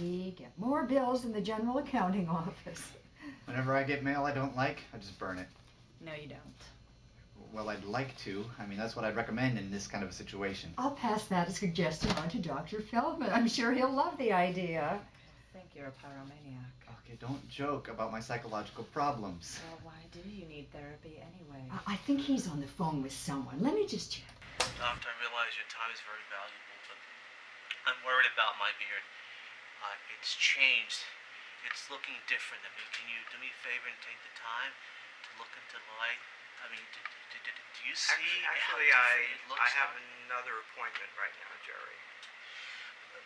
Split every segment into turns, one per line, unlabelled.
We get more bills than the general accounting office.
Whenever I get mail I don't like, I just burn it.
No, you don't.
Well, I'd like to. I mean, that's what I'd recommend in this kind of a situation.
I'll pass that suggestion on to Dr. Feldman. I'm sure he'll love the idea.
I think you're a pyromaniac.
Okay, don't joke about my psychological problems.
Well, why do you need therapy anyway?
I think he's on the phone with someone. Let me just check.
Doctor, I realize your time is very valuable, but I'm worried about my beard. It's changed. It's looking different. I mean, can you do me a favor and take the time to look into the light? I mean, do you see
Actually,
how different it looks?
I have another appointment right now, Jerry.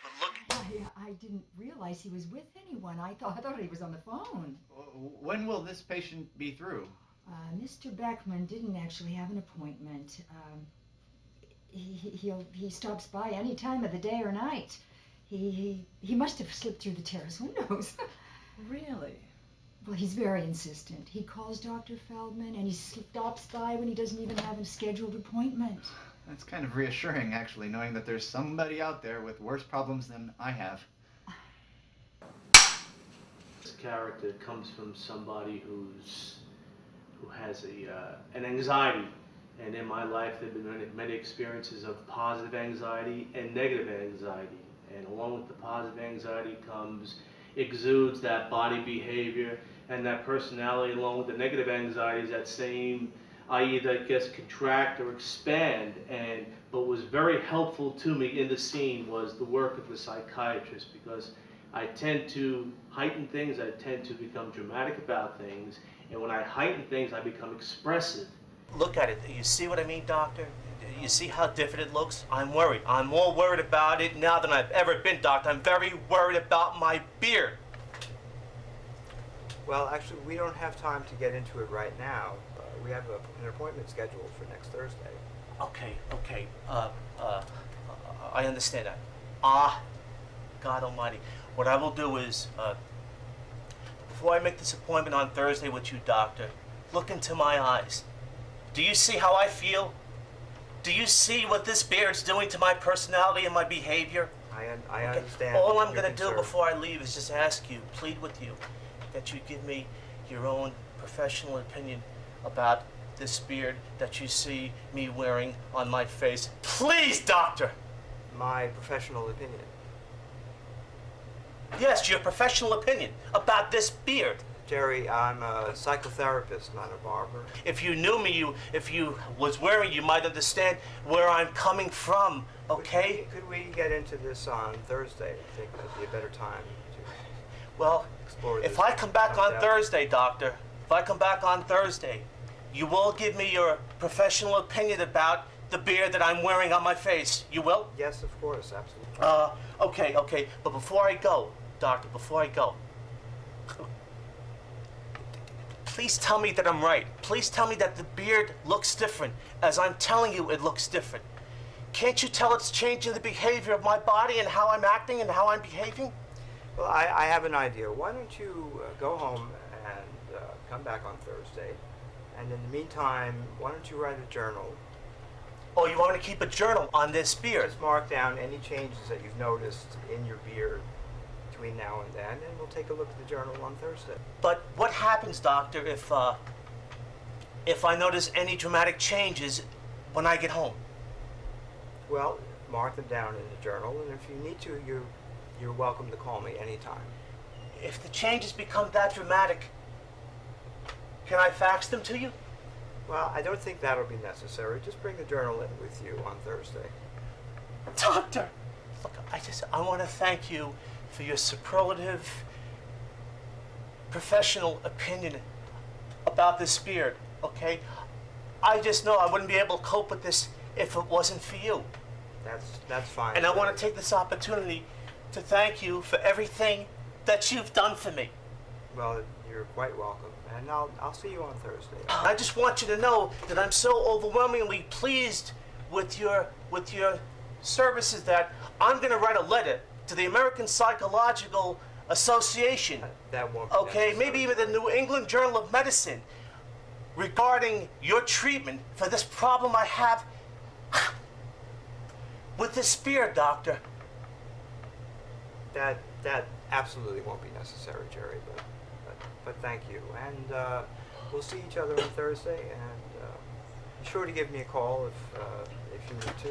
But look.
I didn't realize he was with anyone. I thought he was on the phone.
When will this patient be through?
Mr. Beckman didn't actually have an appointment. He stops by any time of the day or night. He must have slipped through the terrace windows.
Really?
Well, he's very insistent. He calls Dr. Feldman and he stops by when he doesn't even have a scheduled appointment.
That's kind of reassuring, actually, knowing that there's somebody out there with worse problems than I have.
This character comes from somebody who has an anxiety, and in my life there have been many experiences of positive anxiety and negative anxiety, and along with the positive anxiety exudes that body behavior and that personality. Along with the negative anxieties, that same, i.e. that gets contract or expand. And what was very helpful to me in the scene was the work of the psychiatrist, because I tend to heighten things, I tend to become dramatic about things, and when I heighten things, I become expressive.
Look at it. You see what I mean, doctor? You see how different it looks? I'm worried. I'm more worried about it now than I've ever been, doctor. I'm very worried about my beard.
Well, actually, we don't have time to get into it right now. We have an appointment scheduled for next Thursday.
Okay. I understand that. God Almighty. What I will do is, before I make this appointment on Thursday with you, doctor, look into my eyes. Do you see how I feel? Do you see what this beard's doing to my personality and my behavior?
I understand.
All I'm going to do before I leave is just ask you, plead with you, that you give me your own professional opinion about this beard that you see me wearing on my face. Please, doctor!
My professional opinion.
Yes, your professional opinion about this beard.
Jerry, I'm a psychotherapist, not a barber.
If you knew me, if you was wearing, you might understand where I'm coming from, okay?
Could we get into this on Thursday? I think that'd be a better time to
well,
explore this.
If I come back on Thursday, doctor, if I come back on Thursday, you will give me your professional opinion about the beard that I'm wearing on my face. You will?
Yes, of course, absolutely.
Okay. But before I go, doctor, please tell me that I'm right. Please tell me that the beard looks different, as I'm telling you it looks different. Can't you tell it's changing the behavior of my body and how I'm acting and how I'm behaving?
Well, I have an idea. Why don't you go home and come back on Thursday, and in the meantime, why don't you write a journal?
Oh, you want me to keep a journal on this beard?
Just mark down any changes that you've noticed in your beard between now and then, and we'll take a look at the journal on Thursday.
But what happens, doctor, if I notice any dramatic changes when I get home?
Well, mark them down in the journal, and if you need to, you're welcome to call me anytime.
If the changes become that dramatic, can I fax them to you?
Well, I don't think that'll be necessary. Just bring the journal in with you on Thursday.
Doctor, look, I want to thank you for your superlative professional opinion about this beard, okay? I just know I wouldn't be able to cope with this if it wasn't for you.
That's fine.
And I want to take this opportunity to thank you for everything that you've done for me.
Well, you're quite welcome, and I'll see you on Thursday.
I just want you to know that I'm so overwhelmingly pleased with your services that I'm going to write a letter to the American Psychological Association.
That won't be
okay,
necessary.
maybe even the New England Journal of Medicine regarding your treatment for this problem I have with this beard, doctor.
That absolutely won't be necessary, Jerry, but thank you. And we'll see each other on Thursday, and be sure to give me a call if you need to.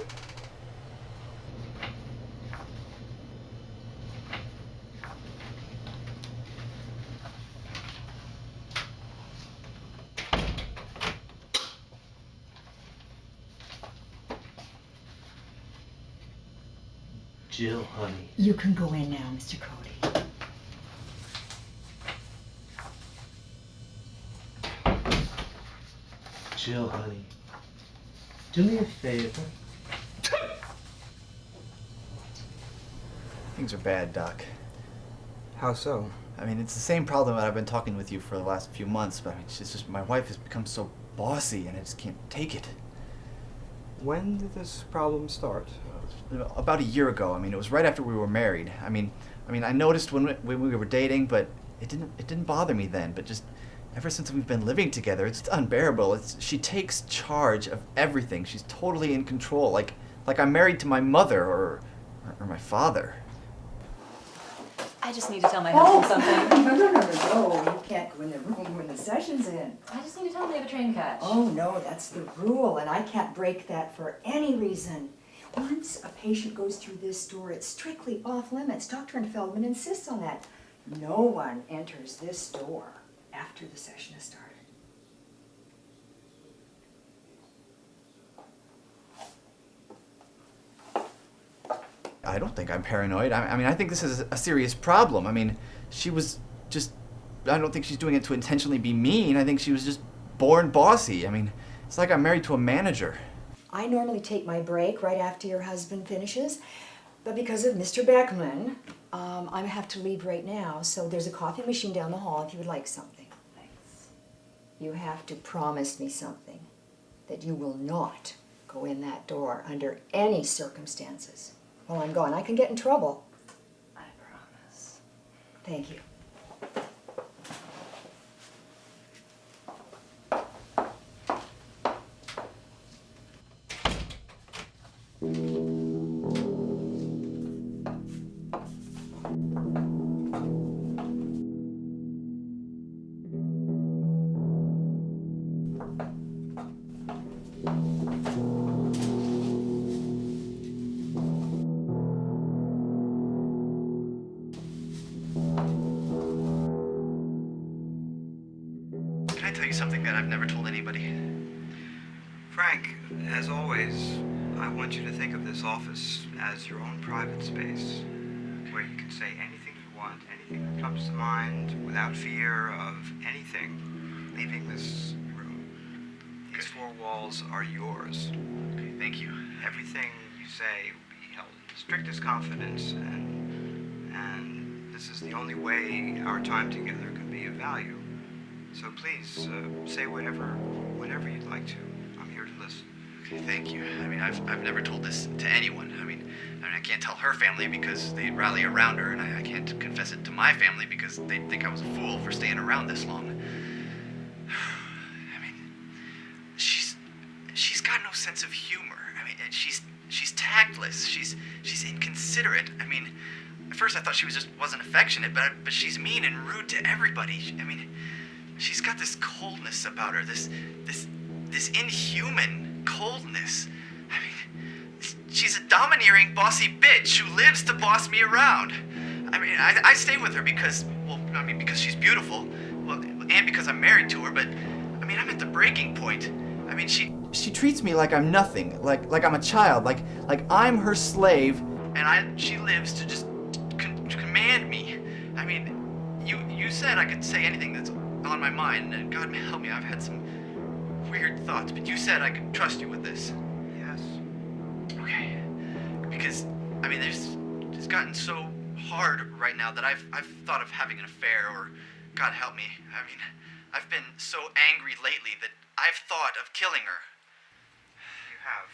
Jill, honey.
You can go in now, Mr. Cody.
Jill, honey. Do me a favor.
Things are bad, Doc.
How so?
I mean, it's the same problem that I've been talking with you for the last few months, but I mean, it's just my wife has become so bossy and I just can't take it.
When did this problem start?
About a year ago. I mean, it was right after we were married. I mean, I noticed when we were dating, but it didn't bother me then. But just ever since we've been living together, it's unbearable. She takes charge of everything. She's totally in control, like I'm married to my mother or my father.
I just need to tell my husband something.
No, you can't go in the room when the session's in.
I just need to tell him they have a train catch.
Oh, no, that's the rule, and I can't break that for any reason. Once a patient goes through this door, it's strictly off limits. Dr. Feldman insists on that. No one enters this door after the session has started.
I don't think I'm paranoid. I mean, I think this is a serious problem. I mean, she was just, I don't think she's doing it to intentionally be mean. I think she was just born bossy. I mean, it's like I'm married to a manager.
I normally take my break right after your husband finishes, but because of Mr. Beckman, I have to leave right now, so there's a coffee machine down the hall if you would like something.
Thanks.
You have to promise me something, that you will not go in that door under any circumstances. While I'm gone, I can get in trouble.
I promise.
Thank you.
Can I tell you something that I've never told anybody?
Frank, as always, I want you to think of this office as your own private space, where you can say anything you want, anything that comes to mind, without fear of anything leaving this room. These four walls are yours.
Okay, thank you.
Everything you say will be held in the strictest confidence, and this is the only way our time together can be of value. So please, say whatever you'd like to. I'm here to listen.
Okay, thank you. I mean, I've never told this to anyone. I mean, I can't tell her family because they'd rally around her, and I can't confess it to my family because they'd think I was a fool for staying around this long. I mean, she's got no sense of humor. I mean, she's tactless. She's inconsiderate. I mean, at first I thought she wasn't affectionate, but she's mean and rude to everybody. I mean, she's got this coldness about her, this inhuman coldness. I mean, she's a domineering, bossy bitch who lives to boss me around. I mean, I stay with her because she's beautiful, well, and because I'm married to her, but, I mean, I'm at the breaking point. I mean, she treats me like I'm nothing, like I'm a child, like I'm her slave, and she lives to just command me. I mean, you said I could say anything that's on my mind, and God help me, I've had some weird thoughts, but you said I could trust you with this.
Yes.
Okay. Because, I mean, it's gotten so hard right now that I've thought of having an affair, or, God help me, I mean, I've been so angry lately that I've thought of killing her.
You have.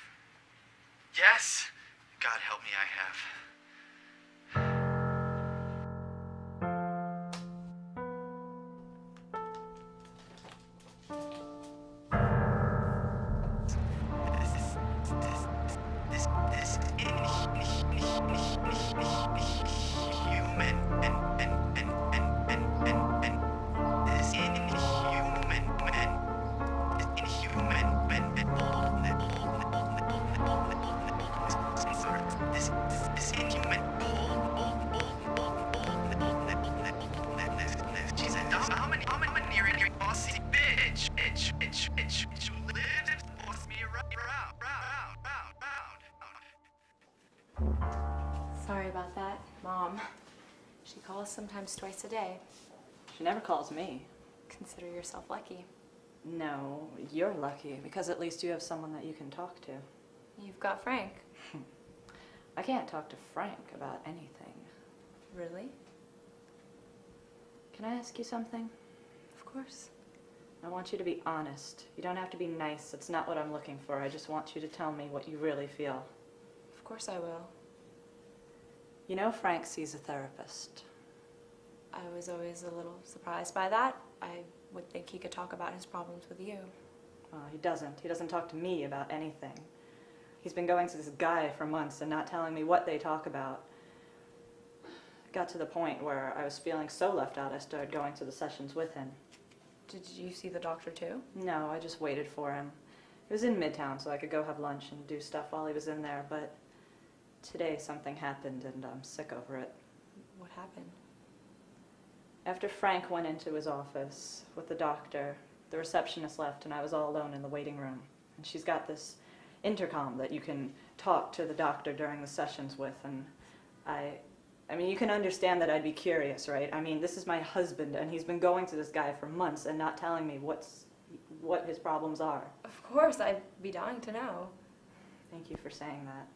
Yes. God help me, I have. This inhuman and
Sorry about that, Mom. She calls sometimes twice a day.
She never calls me.
Consider yourself lucky.
No, you're lucky because at least you have someone that you can talk to.
You've got Frank.
I can't talk to Frank about anything.
Really?
Can I ask you something?
Of course.
I want you to be honest. You don't have to be nice. It's not what I'm looking for. I just want you to tell me what you really feel.
Of course I will.
You know Frank sees a therapist.
I was always a little surprised by that. I would think he could talk about his problems with you.
Well, he doesn't. He doesn't talk to me about anything. He's been going to this guy for months and not telling me what they talk about. It got to the point where I was feeling so left out I started going to the sessions with him.
Did you see the doctor too?
No, I just waited for him. It was in Midtown, so I could go have lunch and do stuff while he was in there, but today something happened and I'm sick over it.
What happened?
After Frank went into his office with the doctor, the receptionist left and I was all alone in the waiting room. And she's got this intercom that you can talk to the doctor during the sessions with, and I mean, you can understand that I'd be curious, right? I mean, this is my husband and he's been going to this guy for months and not telling me what his problems are.
Of course, I'd be dying to know.
Thank you for saying that,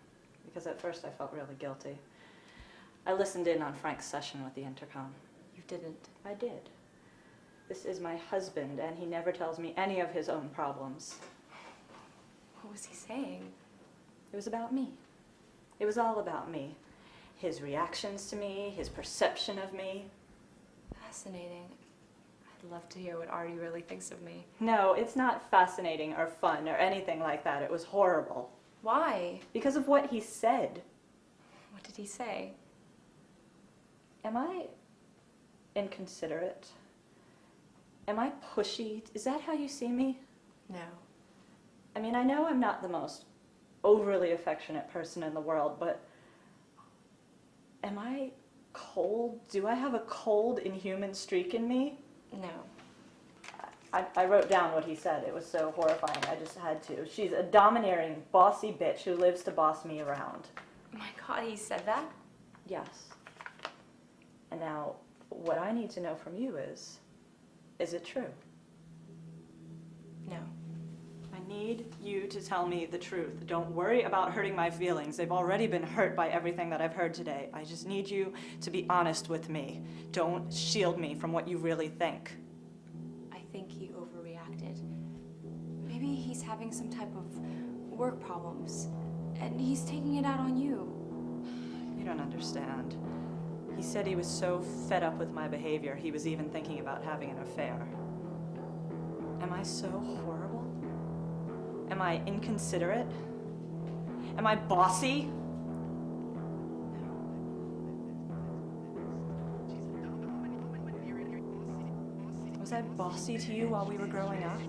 because at first I felt really guilty. I listened in on Frank's session with the intercom.
You didn't.
I did. This is my husband, and he never tells me any of his own problems.
What was he saying?
It was about me. It was all about me. His reactions to me, his perception of me.
Fascinating. I'd love to hear what Artie really thinks of me.
No, it's not fascinating or fun or anything like that. It was horrible.
Why?
Because of what he said.
What did he say?
Am I inconsiderate? Am I pushy? Is that how you see me?
No.
I mean, I know I'm not the most overly affectionate person in the world, but am I cold? Do I have a cold, inhuman streak in me?
No.
I wrote down what he said. It was so horrifying. I just had to. She's a domineering, bossy bitch who lives to boss me around.
My God, he said that?
Yes. And now, what I need to know from you is it true?
No.
I need you to tell me the truth. Don't worry about hurting my feelings. They've already been hurt by everything that I've heard today. I just need you to be honest with me. Don't shield me from what you really think.
I think he overreacted. Maybe he's having some type of work problems, and he's taking it out on you.
You don't understand. He said he was so fed up with my behavior, he was even thinking about having an affair. Am I so horrible? Am I inconsiderate? Am I bossy? Was I bossy to you while we were growing up?